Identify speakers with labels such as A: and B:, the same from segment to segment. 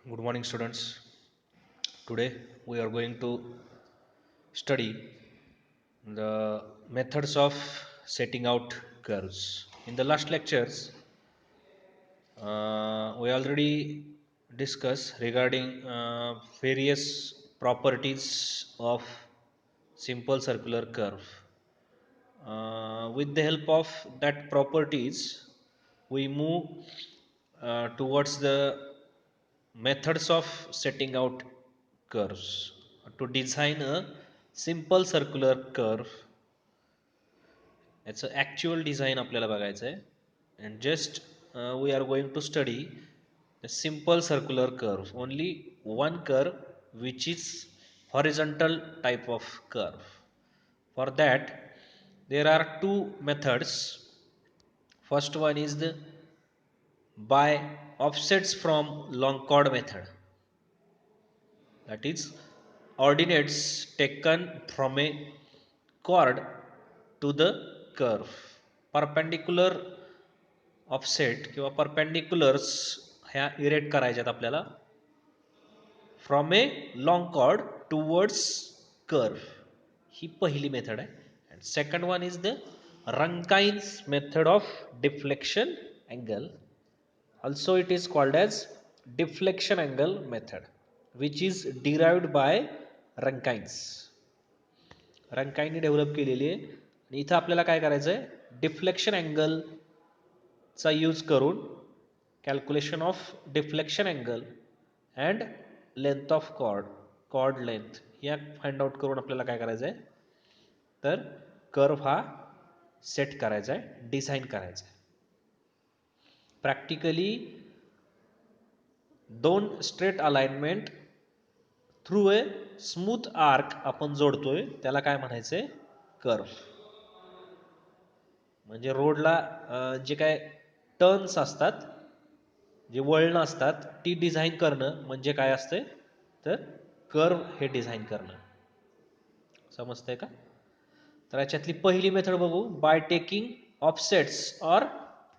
A: Good morning, students. Today we are going to study the methods of setting out curves. In the last lectures, we already discussed regarding various properties of simple circular curve. With the help of that properties, we move towards the methods of setting out curves. To design a simple circular curve, याचं actual design आपल्याला बघायचं आहे and just we are going to study a simple circular curve, only one curve which is horizontal type of curve. For that there are two methods. First one is the by offsets from long chord method, that is ordinates taken from a chord to the curve. Perpendicular offset किंवा perpendiculars ह्या erect करायच्यात आपल्याला from a long chord towards curve. ही पहिली method आहे. And second one is the Rankine's method of deflection angle. Also it is called as deflection angle method, which is derived by Rankines. रंकाईनने develop केलेली आहे आणि इथं आपल्याला काय करायचं आहे, डिफ्लेक्शन अँगलचा यूज करून calculation of deflection angle and length of chord length या फाइंड आउट करून आपल्याला काय करायचं आहे, तर कर्व हा सेट करायचा आहे, डिझाईन करायचा आहे. प्रॅक्टिकली दोन straight alignment through a smooth arc आपण जोडतोय, त्याला काय म्हणायचंय, कर्व. म्हणजे रोडला जे काय टर्न्स असतात, जे वळणं असतात, ती डिझाईन करणं म्हणजे काय असतंय, तर कर्व हे डिझाईन करणं. समजतंय का? तर याच्यातली पहिली मेथड बघू. बाय टेकिंग ऑफसेट्स और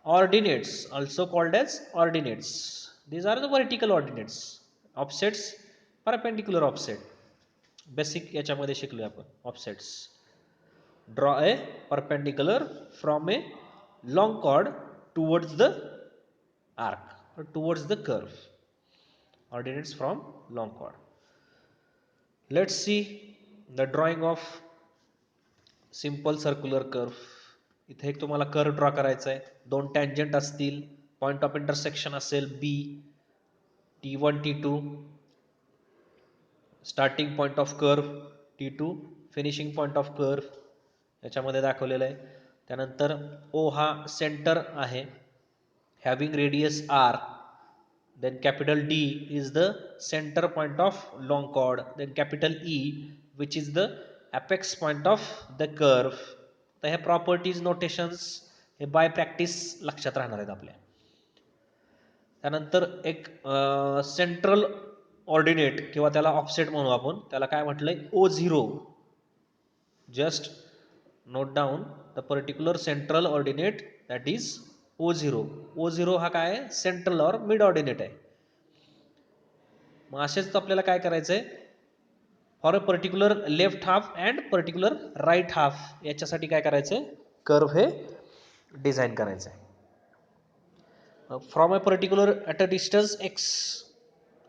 A: ordinates, also called as ordinates. These are the vertical ordinates. Offsets perpendicular offset basic याच्यामध्ये शिकलोय आपण. Offsets draw a perpendicular from a long chord towards the arc or towards the curve. Ordinates from long chord. Let's see the drawing of simple circular curve. इथे एक तुम्हाला curve draw करायचा आहे. दोन tangent असतील, पॉइंट ऑफ इंटरसेक्शन असेल B, T1 T2, starting point of curve T2, finishing point of curve याच्यामध्ये दाखवलेलं आहे. त्यानंतर ओ हा सेंटर आहे, having radius R. Then capital D is the center point of long chord. Then capital E, which is the apex point of the curve. तर हे properties notations हे bye practice लक्षात राहणार आहेत आपल्या. त्यानंतर एक सेंट्रल ऑर्डिनेट किंवा त्याला ऑफसेट म्हणू आपण, त्याला काय म्हटलंय, O0. Just note down the particular central ordinate, that is O0. O0 हा काय आहे, सेंट्रल और मिड ऑर्डिनेट आहे. मग असेच आपल्याला काय करायचंय, for a particular left half and particular right half याच्यासाठी काय करायचंय, कर्व हे डिझाईन करायचं आहे. From a particular at a distance X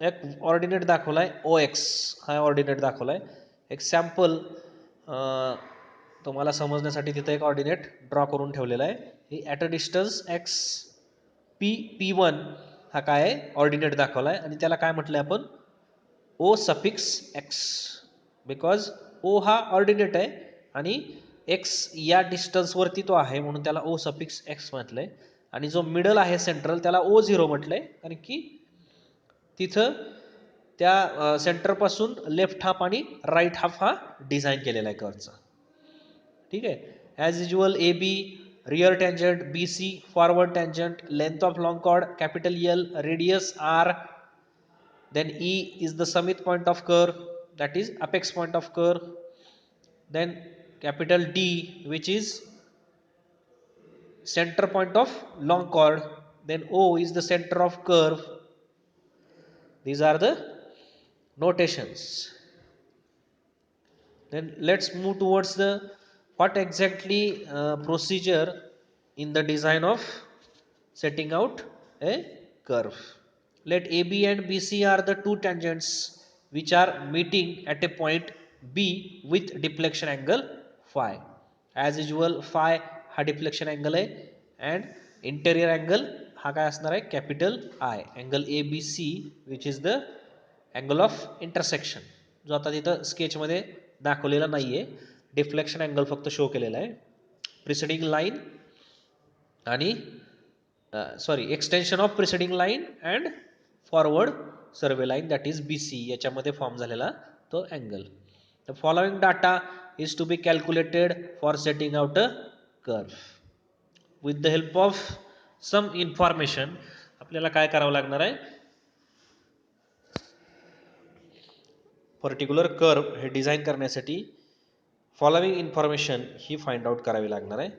A: एक ऑर्डिनेट दाखवलाय, OX हा ऑर्डिनेट दाखवलाय. एक सॅम्पल तुम्हाला समजण्यासाठी तिथे एक ऑर्डिनेट ड्रॉ करून ठेवलेला आहे. ही at a distance x P1 हा काय ऑर्डिनेट दाखवलाय आणि त्याला काय म्हटलंय आपण, O suffix x. Because O हा ऑर्डिनेट आहे आणि एक्स या डिस्टन्सवरती तो आहे म्हणून त्याला O सफिक्स एक्स म्हटलंय. आणि जो मिडल आहे सेंट्रल त्याला O0 म्हटलंय, कारण की तिथं त्या सेंटरपासून लेफ्ट हाफ आणि राईट हाफ हा डिझाईन केलेला आहे कर्वचा. ठीक आहे. As usual A B, rear tangent B C, forward tangent, length of long chord capital L, radius R. Then E is the summit point of curve, that is apex point of curve. Then capital D, which is center point of long chord. Then O is the center of curve. These are the notations. Then let's move towards the what exactly procedure in the design of setting out a curve. Let AB and BC are the two tangents which are meeting at a point B with deflection angle phi. As usual phi हा deflection angle आहे and interior angle हा काय असणार आहे capital I. Angle ABC which is the angle of intersection जो आता तिथं स्केचमध्ये दाखवलेला नाहीये. डिफ्लेक्शन अँगल फक्त शो केलेला आहे. प्रिसिडिंग लाईन आणि sorry extension of preceding line and forward survey line that is BC याच्यामध्ये फॉर्म झालेला तो angle. The following data is to be calculated for setting out a curve. With the help of some information आपल्याला काय करावं लागणार आहे. Particular curve हे design करण्यासाठी फॉलोइंग इन्फॉर्मेशन ही फाइंड आउट करावी लागणार आहे.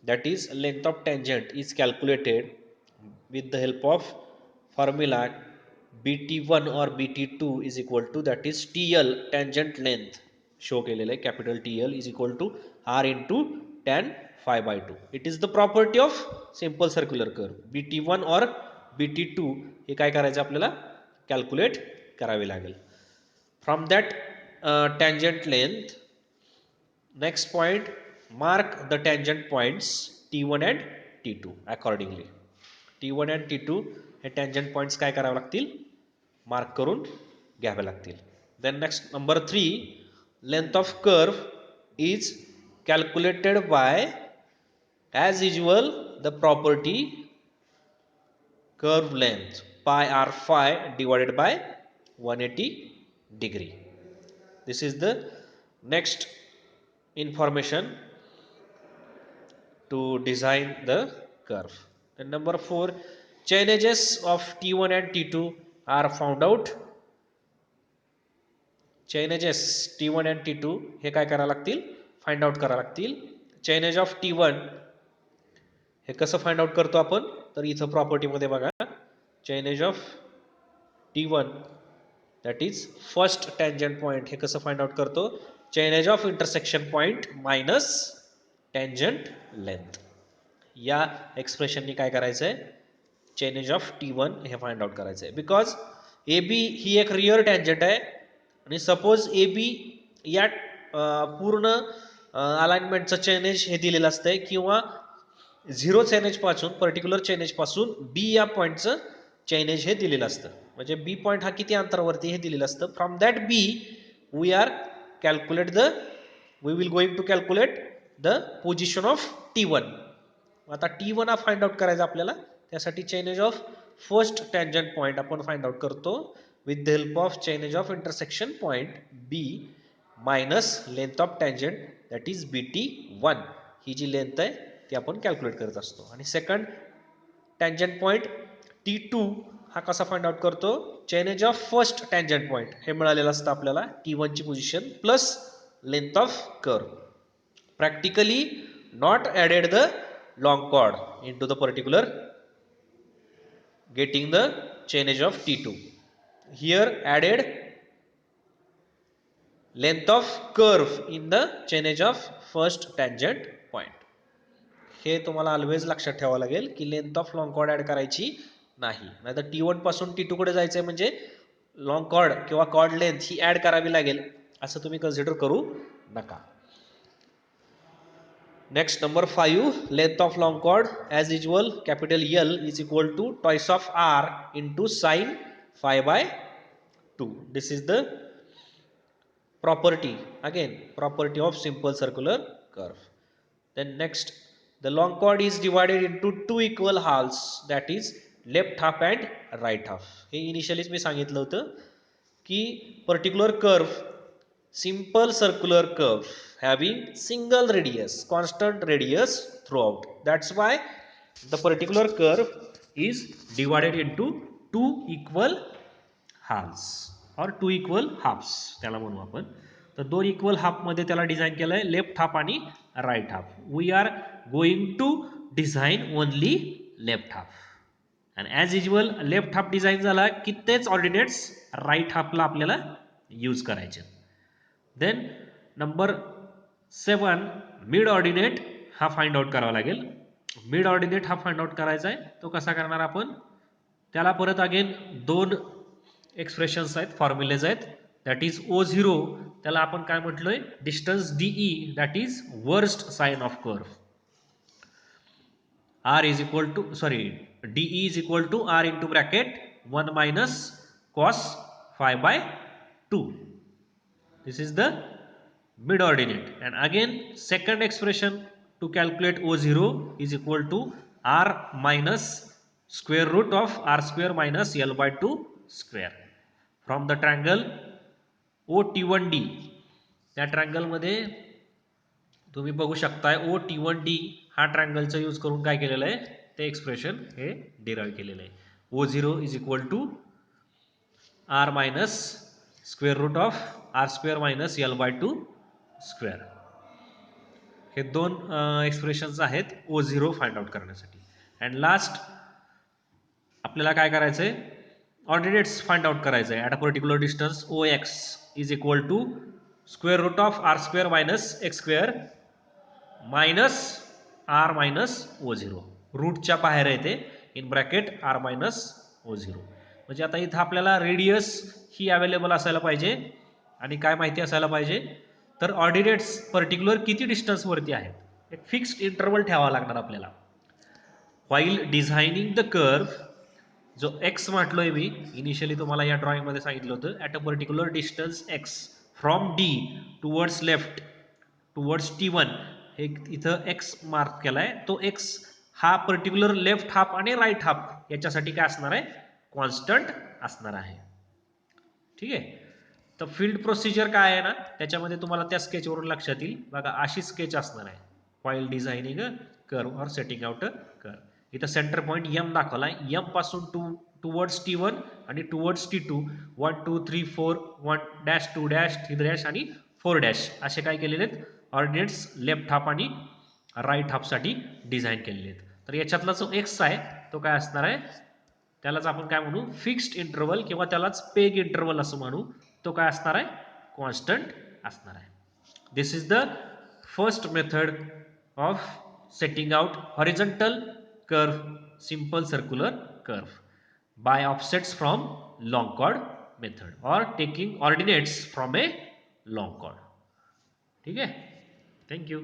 A: That is length of tangent is calculated with the help of formula BT1 और BT2 is equal to that is TL tangent length show केलेलं आहे. Capital TL is equal to R into tan phi/2. It is the property of simple circular curve. BT1 और BT2 हे काय करायचं आपल्याला calculate करावे लागेल. From that tangent length, next point, mark the tangent points T1 and T2 accordingly. T1 and T2 हे tangent points काय करावे लागतील मार्क करून घ्यावे लागतील. Then next number 3, length of curve is calculated by as usual the property curve length pi r phi divided by 180 degree. This is the next information to design the curve. And number 4, chain edges of T1 and T2 are found out. Chain edges T1 and T2 हे काय करावं लागतील find out करावं लागतील. Chain age of T1 हे कसं find out करतो आपण तर इथं प्रॉपर्टी मध्ये बघा chainage of T1 that is first tangent point हे कसं फाइंड आउट करतो chainage of intersection point minus tangent length. या एक्सप्रेशननी काय करायचं आहे चेन एज ऑफ T1 हे फाइंड आउट करायचं आहे. बिकॉज AB ही एक रिअर टँजंट आहे आणि सपोज AB या पूर्ण अलाइनमेंटचं चेन एज हे दिलेलं असतंय किंवा झिरो चेन एज पासून पर्टिक्युलर चेन एज पासून B या पॉईंटचं चेन एज हे दिलेलं असतं. म्हणजे B पॉईंट हा किती अंतरावरती हे दिलेलं असतं. From that B we will going to calculate the position of T1. आता T1 हा फाइंड आउट करायचा आपल्याला. त्यासाठी chainage of first tangent point आपण फाइंड आउट करतो with the help of chainage of intersection point B minus length of tangent that is BT1. ही जी length आहे ती आपण कॅल्क्युलेट करत असतो. आणि सेकंड टँजंट पॉइंट T2 हा कसा फाइंड आउट करतो chainage of first tangent point हे मिळालेलं असतं आपल्याला T1 ची position plus length of curve. Practically not added the long chord into the particular getting the chain edge of T2. Here added length of curve in the chain edge of first tangent point. हे तुम्हाला always लक्षात ठेवावं लागेल की length of long chord add करायची नाही. नाहीतर T1 पासून T2 कडे जायचंय म्हणजे लॉंग कॉर्ड किंवा कॉर्ड लेंथ ही ऍड करावी लागेल असं तुम्ही कन्सिडर करू नका. Next number 5, length of long chord as usual capital L is equal to twice of R into sine phi/2. This is the property of simple circular curve. Then next the long chord is divided into two equal halves that is left half and right half. हे इनिशियलीच मी सांगितलं होतं की particular curve simple circular curve having single radius, constant radius throughout. That's why the particular curve is divided into two equal halves or two equal halves त्याला म्हणू आपण. तर दोन equal half मध्ये त्याला डिझाइन केलंय लेफ्ट हाफ आणि right half. We are going to design only left half. आणि as usual left half design झाला की तेच ऑर्डिनेट्स राईट हाफला आपल्याला यूज करायचे. देन नंबर 7 मिड ऑर्डिनेट हा फाइंड आउट करावा लागेल. मिड ऑर्डिनेट हा फाइंड आउट करायचा आहे. तो कसा करणार आपण, त्याला परत अगेन 2 एक्सप्रेशन्स आहेत, फॉर्म्युलेज आहेत. दॅट इज O0, त्याला आपण काय म्हटलोय, distance DE, that is versed sine of curve. R is equal to, sorry, DE is equal to R into bracket 1 minus cos phi by 2. This is the mid ordinate. And again second expression to calculate O0 is equal to R minus square root of R square minus L by 2 square. From the triangle OT1D, त्या triangle मध्ये तुम्ही बघू शकताय OT1D हा ट्रँगलचा use करून काय केलेलं आहे, ते एक्सप्रेशन हे डिराईव्ह केलेलं आहे. O0 is equal to R minus square root of R square minus L by 2 square. हे 2 एक्सप्रेशन्स आहेत O0 फाइंड आउट करण्यासाठी. अँड लास्ट आपल्याला काय करायचं आहे, ऑर्डिनेट्स फाइंड आउट करायचं आहे at a particular distance OX is equal to square root of R square minus X square minus R minus O0. रूटच्या बाहेर येते in bracket R minus O0. म्हणजे आता इथं आपल्याला रेडियस ही अवेलेबल असायला पाहिजे आणि काय माहिती असायला पाहिजे, तर ऑर्डिनेट्स पर्टिक्युलर किती डिस्टन्सवरती आहेत, एक फिक्स्ड इंटरवल ठेवावा लागणार आपल्याला. व्हाईल डिझायनिंग द कर्व, जो एक्स म्हटलोय मी इनिशियली तुम्हाला या ड्रॉइंगमध्ये सांगितलं होतं, at a particular distance x from D towards left towards T1, हे इथं एक्स मार्क केलाय. तो एक्स हा पर्टिक्युलर लेफ्ट हाफ आणि राईट हाफ याच्यासाठी काय असणार आहे, कॉन्स्टंट असणार आहे. ठीक आहे. तर फील्ड प्रोसिजर काय आहे ना, त्याच्यामध्ये तुम्हाला त्या स्केचवरून लक्षात येईल बघा, अशी स्केच असणार आहे while designing a curve or setting out a curve. इथं सेंटर पॉईंट M दाखवलाय, M पासून टुवर्ड्स T1 आणि towards T2 1 2 3 4 1 dash 2 dash 3 dash आणि 4 डॅश असे काय केलेले आहेत ऑर्डिनेट्स लेफ्ट हाफ आणि राईट हाफसाठी डिझाईन केलेले आहेत. तर याच्यातला जो एक्स आहे तो काय असणार आहे, त्यालाच आपण काय म्हणू, फिक्स्ड इंटरवल किंवा त्यालाच पेग इंटरवल असं म्हणू. तो काय असणार आहे, कॉन्स्टंट असणार आहे. This is the first method of setting out horizontal curve, simple circular curve by offsets from long chord method or taking ordinates from a long chord. ठीक है, थैंक यू.